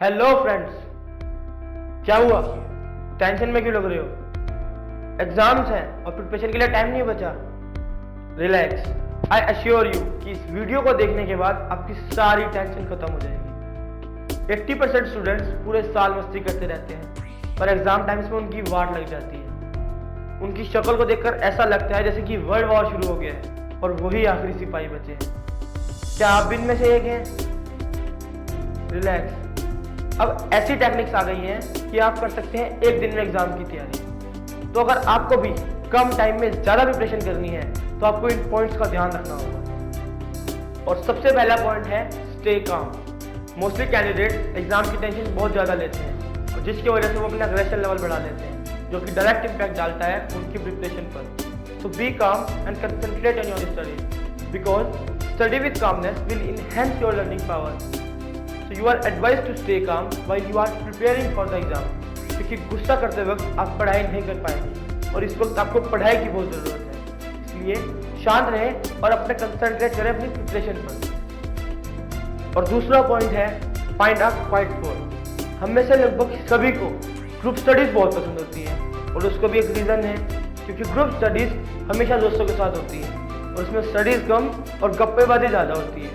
Hello friends, क्या हुआ? Tension में क्यों लग रहे हो? एग्जाम्स हैं और प्रिपरेशन के लिए टाइम नहीं बचा। रिलैक्स, आई अश्योर यू कि इस वीडियो को देखने के बाद आपकी सारी टेंशन खत्म हो जाएगी। 80% स्टूडेंट्स पूरे साल मस्ती करते रहते हैं पर एग्जाम टाइम्स में उनकी वाट लग जाती है। उनकी शक्ल को देखकर ऐसा लगता है जैसे कि वर्ल्ड वॉर शुरू हो गया है और वही आखिरी सिपाही बचे हैं। क्या आप भी इनमें से एक हैं? रिलैक्स, अब ऐसी टेक्निक्स आ गई हैं कि आप कर सकते हैं एक दिन में एग्जाम की तैयारी। तो अगर आपको भी कम टाइम में ज़्यादा प्रिपरेशन करनी है तो आपको इन पॉइंट्स का ध्यान रखना होगा। और सबसे पहला पॉइंट है stay calm. Mostly candidates exam की टेंशन बहुत ज़्यादा लेते हैं और जिसकी वजह से वो अपना अग्रेशन लेवल बढ़ा लेते हैं, जो कि डायरेक्ट इम्पैक्ट डालता है उनकी प्रिपरेशन पर। So be calm and concentrate on your study because study with calmness will enhance your learning power. So you are advised to stay calm while you are preparing for the exam. क्योंकि गुस्सा करते वक्त आप पढ़ाई नहीं कर पाएंगे और इस वक्त आपको पढ़ाई की बहुत ज़रूरत है। इसलिए शांत रहें और अपने कंसंट्रेट करें अपनी प्रिपरेशन पर। और दूसरा पॉइंट है फाइंड अ क्वाइट स्पॉट। हम में से लगभग सभी को ग्रुप स्टडीज बहुत पसंद होती है और उसका भी एक रीज़न है क्योंकि ग्रुप स्टडीज हमेशा दोस्तों के साथ होती है और उसमें स्टडीज कम और गप्पेबाजी ज़्यादा होती है।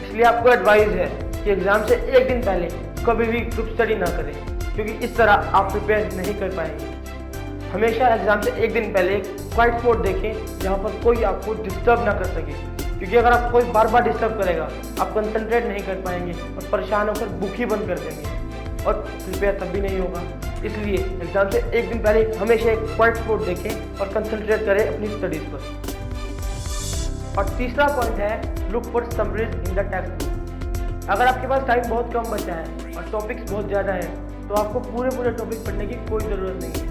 इसलिए आपको एडवाइस है कि एग्जाम से एक दिन पहले कभी भी ग्रुप स्टडी ना करें क्योंकि इस तरह आप प्रिपेयर नहीं कर पाएंगे। हमेशा एग्जाम से एक दिन पहले क्वाइट स्पॉट देखें जहाँ पर कोई आपको डिस्टर्ब ना कर सके, क्योंकि अगर आप कोई बार बार डिस्टर्ब करेगा आप कंसंट्रेट नहीं कर पाएंगे और परेशान होकर बुक ही बंद कर देंगे और प्रिपेयर तब भी नहीं होगा। इसलिए एग्जाम से एक दिन पहले हमेशा एक क्वाइट स्पॉट देखें और कंसंट्रेट करें अपनी स्टडीज पर। और तीसरा पॉइंट है look for summaries in the text book. अगर आपके पास टाइम बहुत कम बचा है और टॉपिक्स बहुत ज़्यादा है तो आपको पूरे टॉपिक पढ़ने की कोई ज़रूरत नहीं है।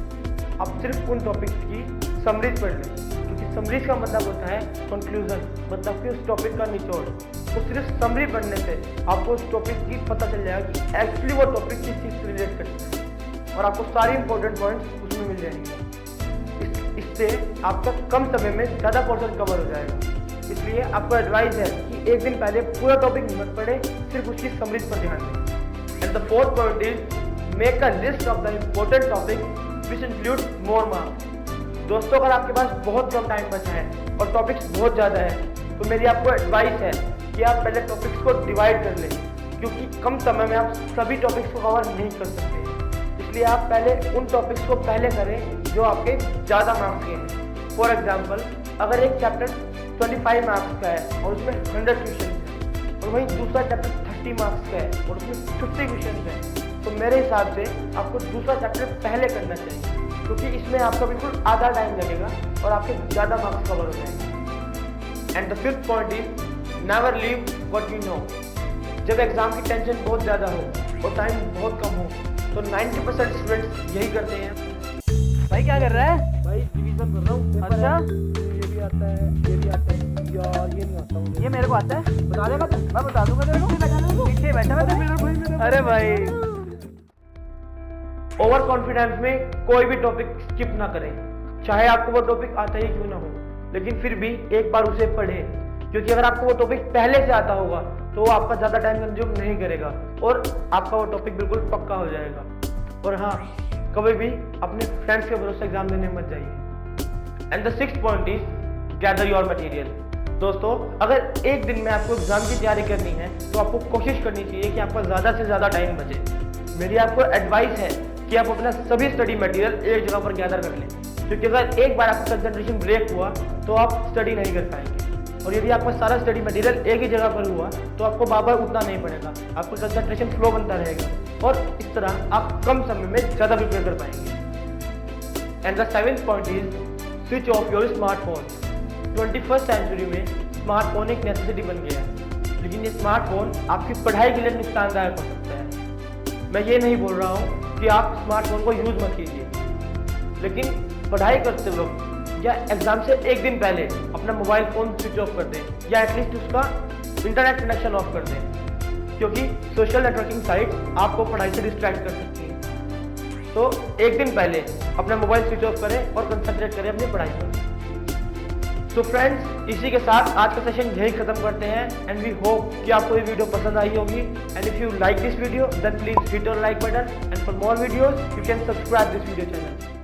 आप सिर्फ उन टॉपिक्स की समरीज पढ़ लें, क्योंकि समरीज का मतलब होता है कंक्लूजन, मतलब कि उस टॉपिक का निचोड़। तो सिर्फ समरी पढ़ने से आपको उस टॉपिक की पता चल जाएगा कि एक्चुअली वो टॉपिक किस चीज़ से रिलेट करता है और आपको सारी इंपॉर्टेंट पॉइंट्स उसमें मिल जाएंगे। इससे आपका कम समय में ज़्यादा पोर्शन कवर हो जाएगा। इसलिए आपको एडवाइस है कि एक दिन पहले पूरा टॉपिक मत पढ़े, सिर्फ उसकी समरीज पर ध्यान दें। And the fourth point is make a list of the important topic which include more marks. दोस्तों, अगर आपके पास बहुत कम टाइम बचा है और टॉपिक्स बहुत ज़्यादा है तो मेरी आपको एडवाइस है कि आप पहले टॉपिक्स को डिवाइड कर लें, क्योंकि कम समय में आप सभी टॉपिक्स को कवर नहीं कर सकते। इसलिए आप पहले उन टॉपिक्स को पहले करें जो आपके ज़्यादा मार्क्स के हैं। फॉर एग्जाम्पल, अगर एक चैप्टर 25 मार्क्स का है और उसमें 100 क्वेश्चन है और वहीं दूसरा चैप्टर 30 मार्क्स का है और उसमें 50 क्वेश्चन है, तो मेरे हिसाब से आपको दूसरा चैप्टर पहले करना चाहिए, क्योंकि इसमें आपका बिल्कुल आधा टाइम लगेगा और आपके ज़्यादा मार्क्स कवर हो जाएंगे। And the fifth point is never leave what you know. जब एग्जाम की टेंशन बहुत ज़्यादा हो और टाइम बहुत कम हो तो 90% स्टूडेंट्स यही करते हैं। भाई क्या कर रहा है? भाई रिवीजन कर रहा हूँ। अच्छा, ये भी आता है, ये भी आता है यार, ये नहीं आता हूँ। ये मेरे को आता है। बता देगा तू? मैं बता दूंगा तेरे को। पीछे बैठा मैं तो। अरे भाई, ओवर कॉन्फिडेंस में कोई भी टॉपिक स्किप ना करें, चाहे आपको वो टॉपिक आता ही क्यों ना हो, लेकिन फिर भी एक बार उसे पढ़ें, क्योंकि अगर आपको वो टॉपिक पहले से आता होगा तो वो आपका ज़्यादा टाइम कंज्यूम नहीं करेगा और आपका वो टॉपिक बिल्कुल पक्का हो जाएगा। और हाँ, कभी भी अपने फ्रेंड्स के भरोसे एग्जाम देने मत जाइए। And the sixth point is gather your material. दोस्तों, अगर एक दिन में आपको एग्जाम की तैयारी करनी है तो आपको कोशिश करनी चाहिए कि आपका ज़्यादा से ज़्यादा टाइम बचे। मेरी आपको एडवाइस है कि आप अपना सभी स्टडी मटेरियल एक जगह पर गैदर कर लें, क्योंकि अगर एक बार आपका कंसंट्रेशन ब्रेक हुआ तो आप स्टडी नहीं कर पाएंगे। और यदि आपका सारा स्टडी मटेरियल एक ही जगह पर हुआ तो आपको बार बार उठना नहीं पड़ेगा, आपका कंसंट्रेशन फ्लो बनता रहेगा और इस तरह आप कम समय में ज़्यादा प्रिपेयर कर पाएंगे। And the seventh point is switch off your smartphone. 21st century में स्मार्टफोन एक नेसेसिटी बन गया है, लेकिन ये स्मार्टफोन आपकी पढ़ाई के लिए नुकसानदायक हो सकता है। मैं ये नहीं बोल रहा हूँ कि आप स्मार्टफोन को यूज़ मत कीजिए, लेकिन पढ़ाई करते वक्त या एग्जाम से एक दिन पहले अपना मोबाइल फ़ोन स्विच ऑफ कर दें या एटलीस्ट उसका इंटरनेट कनेक्शन ऑफ कर दें, क्योंकि सोशल नेटवर्किंग साइट आपको पढ़ाई से डिस्ट्रैक्ट कर सकती है। तो एक दिन पहले अपना मोबाइल स्विच ऑफ करें और कंसंट्रेट करें अपनी पढ़ाई पर। तो फ्रेंड्स, इसी के साथ आज का सेशन यही खत्म करते हैं एंड वी होप कि आपको ये वीडियो पसंद आई होगी। And if you like this video then please hit your like button and for more videos you can subscribe this video channel.